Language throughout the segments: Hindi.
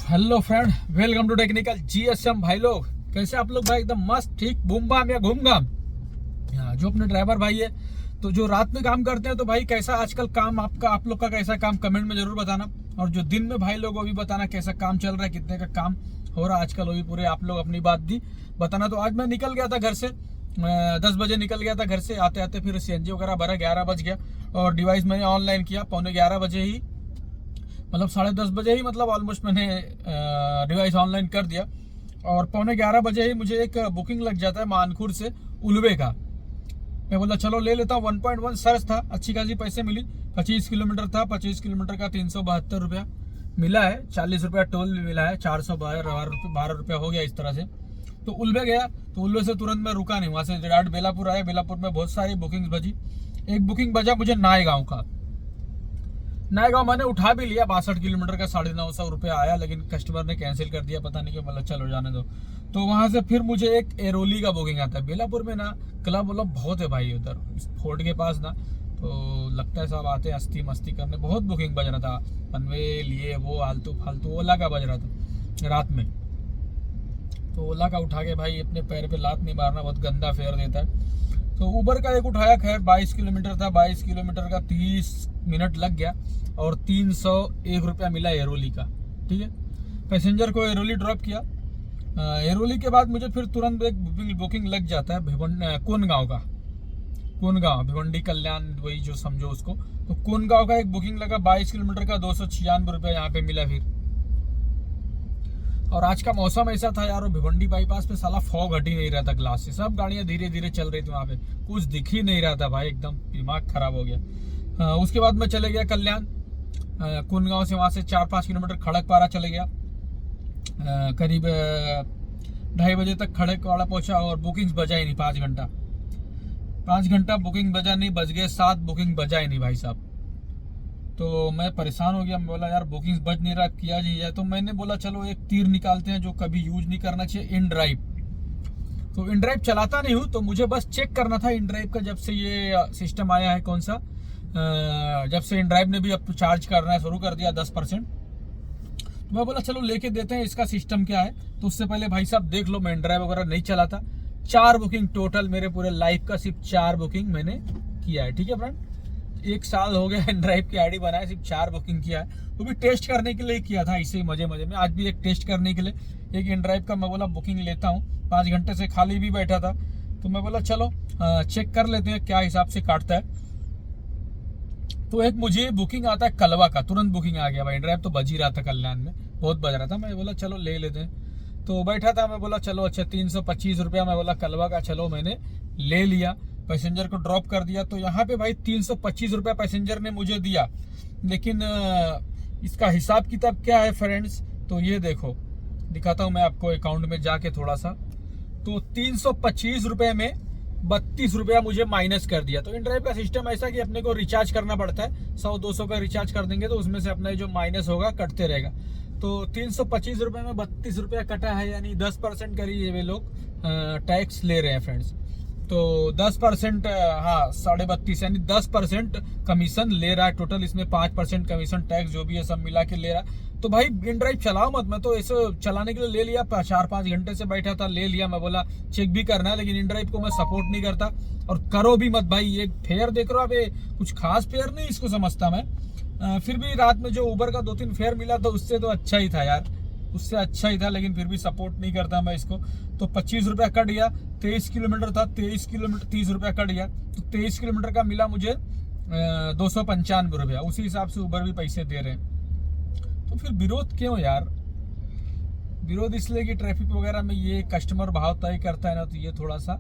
Hello friend, welcome to technical GSM. भाई लोग कैसे आप लोग? भाई एकदम मस्त, ठीक, बूम बाम या घूम घाम। जो अपने ड्राइवर भाई है तो जो रात में काम करते हैं, तो भाई कैसा आजकल काम आपका, आप लोग का कैसा काम, कमेंट में जरूर बताना। और जो दिन में भाई लोग वो भी बताना कैसा काम चल रहा है, कितने का काम हो रहा है आजकल, वो भी पूरे आप लोग अपनी बात दी बताना। तो आज मैं निकल गया था घर से, 10 बजे निकल गया था घर से। आते आते फिर सीएनजी वगैरह भरा, 11 बज गया। और डिवाइस मैंने ऑनलाइन किया पौने 11 बजे ही, मतलब 10:30 बजे ही, मतलब ऑलमोस्ट मैंने डिवाइस ऑनलाइन कर दिया। और पौने 11 बजे ही मुझे एक बुकिंग लग जाता है मानखुर से उलवे का। मैं बोला चलो ले लेता हूँ। 1.1 सर्च था, अच्छी खासी पैसे मिली। 25 किलोमीटर था, 25 किलोमीटर का 372 रुपया मिला है। 40 रुपया टोल भी मिला है, 412 रुपया हो गया इस तरह से। तो उलवे गया, तो उलवे से तुरंत मैं रुका नहीं, वहाँ से डायरेक्ट बेलापुर आया। बेलापुर में बहुत सारी बुकिंग बजी। एक बुकिंग बजा मुझे नायगांव का। नायगांव मैंने उठा भी लिया, 62 किलोमीटर का 950 रुपया आया, लेकिन कस्टमर ने कैंसिल कर दिया, पता नहीं क्यों। मतलब चलो जाने दो। तो वहां से फिर मुझे एक एरोली का बुकिंग आता है। बेलापुर में ना क्लब व्लब बहुत है भाई, उधर फोर्ट के पास ना। तो लगता है सब आते हैं अस्ती मस्ती करने। बहुत बुकिंग बज रहा था, पनवेल ये वो आलतू फालतू। ओला का बज रहा था रात में। तो ओला का उठा के भाई अपने पैर पे लात नहीं मारना, बहुत गंदा फेयर देता है। तो उबर का एक उठाया, खैर 22 किलोमीटर था, 22 किलोमीटर का 30 मिनट लग गया। और 301 रुपया मिला एरोली का। ठीक है, पैसेंजर को एरोली ड्रॉप किया। एरोली के बाद मुझे फिर तुरंत एक बुकिंग लग जाता है कोनगांव का। कोनगांव भिवंडी कल्याण, वही जो समझो उसको। तो कोनगांव का एक बुकिंग लगा, 22 किलोमीटर का 296 रुपया यहाँ पे मिला फिर। और आज का मौसम ऐसा था यार, भिवंडी बाईपास पे साला फॉग हट ही नहीं रहा था ग्लास से। सब गाड़ियां धीरे धीरे चल रही थी वहां पे, कुछ दिख ही नहीं रहा था भाई, एकदम दिमाग खराब हो गया। उसके बाद मैं चले गया कल्याण। कुनगांव से वहां से 4-5 किलोमीटर खड़कपारा चले गया। करीब 2:30 बजे तक खड़कपारा पहुंचा और बुकिंग बजा ही नहीं। 5 घंटा बुकिंग बजा नहीं, बज गए 7, बुकिंग बजा ही नहीं भाई साहब। तो मैं परेशान हो गया। मैं बोला यार बुकिंग बज नहीं रहा, किया नहीं जाए। तो मैंने बोला चलो एक तीर निकालते हैं जो कभी यूज नहीं करना चाहिए, इन ड्राइव। तो इन ड्राइव चलाता नहीं हूँ, तो मुझे बस चेक करना था इन ड्राइव का। जब से ये सिस्टम आया है, कौन सा, जब से इन ड्राइव ने भी अब चार्ज करना शुरू कर दिया 10%। तो मैं बोला चलो लेके देते हैं, इसका सिस्टम क्या है। तो उससे पहले भाई साहब देख लो, मैं इन ड्राइव वगैरह नहीं चलाता। 4 बुकिंग टोटल मेरे पूरे लाइफ का, सिर्फ 4 बुकिंग मैंने किया है। ठीक है फ्रेंड, 1 साल हो गया इन ड्राइव की आईडी बनाया, सिर्फ 4 बुकिंग किया है। वो भी टेस्ट करने के लिए किया था, इसे मजे मजे में। आज भी एक टेस्ट करने के लिए एक इन ड्राइव का मैं बोला बुकिंग लेता हूँ। 5 घंटे से खाली भी बैठा था, तो मैं बोला चलो चेक कर लेते हैं क्या हिसाब से काटता है। तो एक मुझे बुकिंग आता है कलवा का, तुरंत बुकिंग आ गया भाई। इन ड्राइव तो बज ही रहा था कल्याण में, बहुत बज रहा था। मैं बोला चलो ले लेते हैं। तो बैठा था, मैं बोला चलो अच्छा 325 रुपया, मैं बोला कलवा का, चलो मैंने ले लिया। पैसेंजर को ड्रॉप कर दिया। तो यहाँ पे भाई 325 रुपया पैसेंजर ने मुझे दिया। लेकिन इसका हिसाब किताब क्या है फ्रेंड्स, तो ये देखो दिखाता हूँ मैं आपको अकाउंट में जाके थोड़ा सा। तो 325 रुपये में 32 रुपया मुझे माइनस कर दिया। तो इन ड्राइव का सिस्टम ऐसा कि अपने को रिचार्ज करना पड़ता है। 100-200 का रिचार्ज कर देंगे तो उसमें से अपना जो माइनस होगा कटते रहेगा। तो 325 रुपये में 32 रुपया कटा है, यानी 10% करीब ये लोग टैक्स ले रहे हैं फ्रेंड्स। तो 10%, हाँ 32.5, यानी 10% कमीशन ले रहा है टोटल। इसमें 5% कमीशन टैक्स जो भी है सब मिला के ले रहा है। तो भाई इन ड्राइव चलाओ मत। मैं तो ऐसे चलाने के लिए ले लिया, 4-5 घंटे से बैठा था, ले लिया। मैं बोला चेक भी करना है, लेकिन इन ड्राइव को मैं सपोर्ट नहीं करता। और करो भी मत भाई। ये फेयर देख रहे हो, अब कुछ खास फेयर नहीं इसको समझता मैं। फिर भी रात में जो उबर का 2-3 फेयर मिला था, उससे तो अच्छा ही था यार, उससे अच्छा ही था। लेकिन फिर भी सपोर्ट नहीं करता मैं इसको। तो 25 रुपया कट गया। 23 किलोमीटर था, 23 किलोमीटर 30 रुपया कट गया। तो 23 किलोमीटर का मिला मुझे 295 रुपया। उसी हिसाब से उबर भी पैसे दे रहे हैं। तो फिर विरोध क्यों यार? विरोध इसलिए कि ट्रैफिक वगैरह में ये कस्टमर भाव तय करता है ना, तो ये थोड़ा सा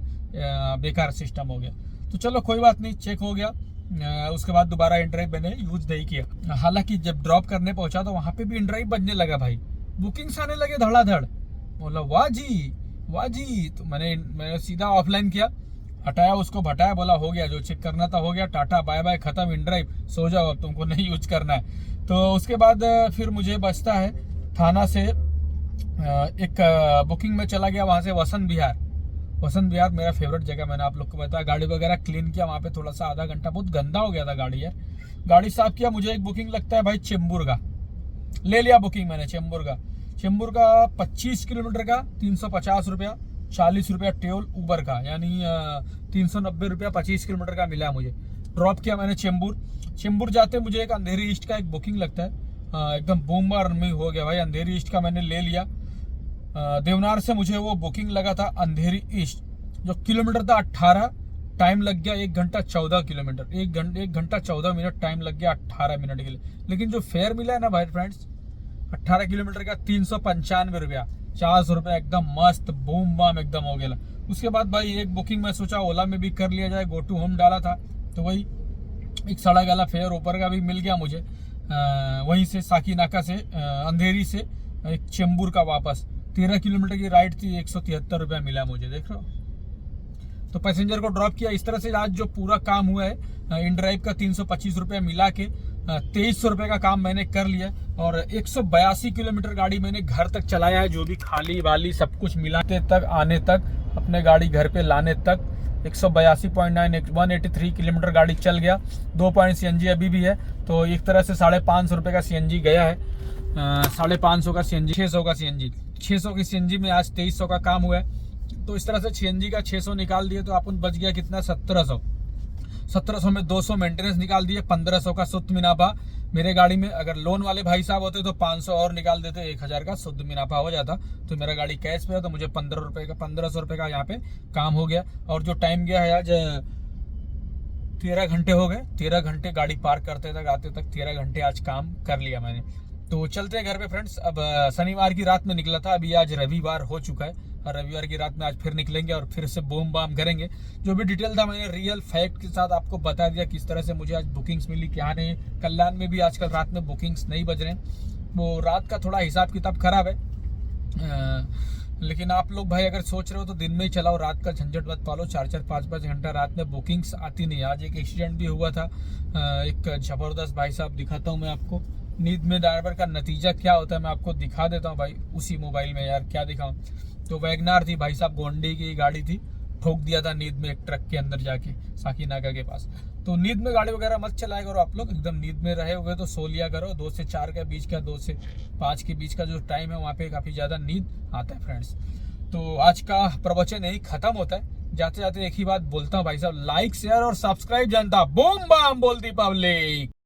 बेकार सिस्टम हो गया। तो चलो कोई बात नहीं, चेक हो गया। उसके बाद दोबारा इन ड्राइव मैंने यूज नहीं किया। हालांकि जब ड्रॉप करने पहुंचा तो वहां पे भी इन ड्राइव बजने लगा भाई, बुकिंग्स आने लगे धड़ाधड़। बोला वाह जी वाह जी। तो मैंने सीधा ऑफलाइन किया, हटाया उसको, भटाया, बोला हो गया, जो चेक करना था हो गया, टाटा बाय बाय, खत्म इन ड्राइव, सो जाओ, अब तुमको नहीं यूज करना है। तो उसके बाद फिर मुझे बचता है थाना से एक बुकिंग में चला गया, वहां से वसंत विहार मेरा फेवरेट जगह। मैंने आप लोग को बताया, गाड़ी वगैरह क्लीन किया वहां पे थोड़ा सा, आधा घंटा, बहुत गंदा हो गया था गाड़ी यार। गाड़ी साफ किया। मुझे एक बुकिंग लगता है भाई चेंबूर का, ले लिया बुकिंग मैंने चेंबूर का। चेंबूर का 25 किलोमीटर का 350 रुपया, 40 रुपया टोल ऊबर का, यानी 390 रुपया 25 किलोमीटर का मिला मुझे। ड्रॉप किया मैंने चेंबूर जाते मुझे एक अंधेरी ईस्ट का एक बुकिंग लगता है, एकदम बूमर में हो गया भाई। अंधेरी ईस्ट का मैंने ले लिया। देवनार से मुझे वो बुकिंग लगा था अंधेरी ईस्ट, जो किलोमीटर था 18, टाइम लग गया 1 घंटा 14 किलोमीटर, 1 घंटा 14 मिनट टाइम लग गया 18 मिनट के लिए। लेकिन जो फेयर मिला है ना भाई फ्रेंड्स, 18 किलोमीटर का 395 रुपया, 400 रुपया, एकदम मस्त बूम बाम एकदम हो गया। उसके बाद भाई एक बुकिंग मैं सोचा ओला में भी कर लिया जाए, गो टू होम डाला था तो वही एक सड़क वाला फेयर ऊपर का भी मिल गया मुझे। वहीं से साकीनाका से अंधेरी से एक चेंबूर का वापस 13 किलोमीटर की राइड थी, 173 रुपया मिला मुझे, देख रहे हो। तो पैसेंजर को ड्रॉप किया। इस तरह से आज जो पूरा काम हुआ है, इन ड्राइव का 325 रुपया मिला के 2300 रुपये का काम मैंने कर लिया। और 182 किलोमीटर गाड़ी मैंने घर तक चलाया है, जो भी खाली वाली सब कुछ मिलाते तक, आने तक, अपने गाड़ी घर पे लाने तक 182.9 183 किलोमीटर गाड़ी चल गया। 2 पॉइंट CNG अभी भी है, तो एक तरह से 550 रुपये का CNG गया है। 550 का CNG, 600 का CNG, 600 की CNG में आज 2300 का काम हुआ है। तो इस तरह से CNG का 600 निकाल दिए तो अपन बच गया कितना, 1700 में 200 मेंटेनेंस निकाल दिए, 1500 का शुद्ध मुनाफा मेरे गाड़ी में। अगर लोन वाले भाई साहब होते तो 500 और निकाल देते, 1000 का शुद्ध मुनाफा हो जाता। तो मेरा गाड़ी कैश पे है, तो मुझे 1500 रुपये का यहाँ पे काम हो गया। और जो टाइम गया है आज 13 घंटे हो गए, 13 घंटे गाड़ी पार्क करते तक आते तक 13 घंटे आज काम कर लिया मैंने। तो चलते हैं घर पे फ्रेंड्स। अब शनिवार की रात में निकला था, अभी आज रविवार हो चुका है, और रविवार की रात में आज फिर निकलेंगे और फिर से बूम बाम करेंगे। जो भी डिटेल था मैंने रियल फैक्ट के साथ आपको बता दिया, किस तरह से मुझे आज बुकिंग्स मिली, क्या नहीं। कल्याण में भी आजकल रात में बुकिंग्स नहीं बज रहे हैं, वो रात का थोड़ा हिसाब किताब खराब है। लेकिन आप लोग भाई अगर सोच रहे हो तो दिन में ही चलाओ, रात का झंझट मत पालो। 4-4 5-5 घंटा रात में बुकिंग्स आती नहीं। आज एक एक्सीडेंट भी हुआ था, एक जबरदस्त भाई साहब, दिखाता हूँ मैं आपको। नींद में ड्राइवर का नतीजा क्या होता है मैं आपको दिखा देता हूँ भाई, उसी मोबाइल में, यार क्या दिखाऊं। तो वैगनार थी भाई साहब, गोंडी की गाड़ी थी, ठोक दिया था नींद में एक ट्रक के अंदर जाके साकीनाका के पास। तो नींद में गाड़ी वगैरह मत चलाया करो आप लोग, एकदम नींद में रहे हुए तो सो लिया करो। 2 से 4 के बीच का, 2 से 5 के बीच का जो टाइम है वहाँ पे काफ़ी ज़्यादा नींद आता है फ्रेंड्स। तो आज का प्रवचन यही खत्म होता है। जाते जाते एक ही बात बोलता हूँ भाई साहब, लाइक शेयर और सब्सक्राइब जनता, बूम बाम बोलती पब्लिक।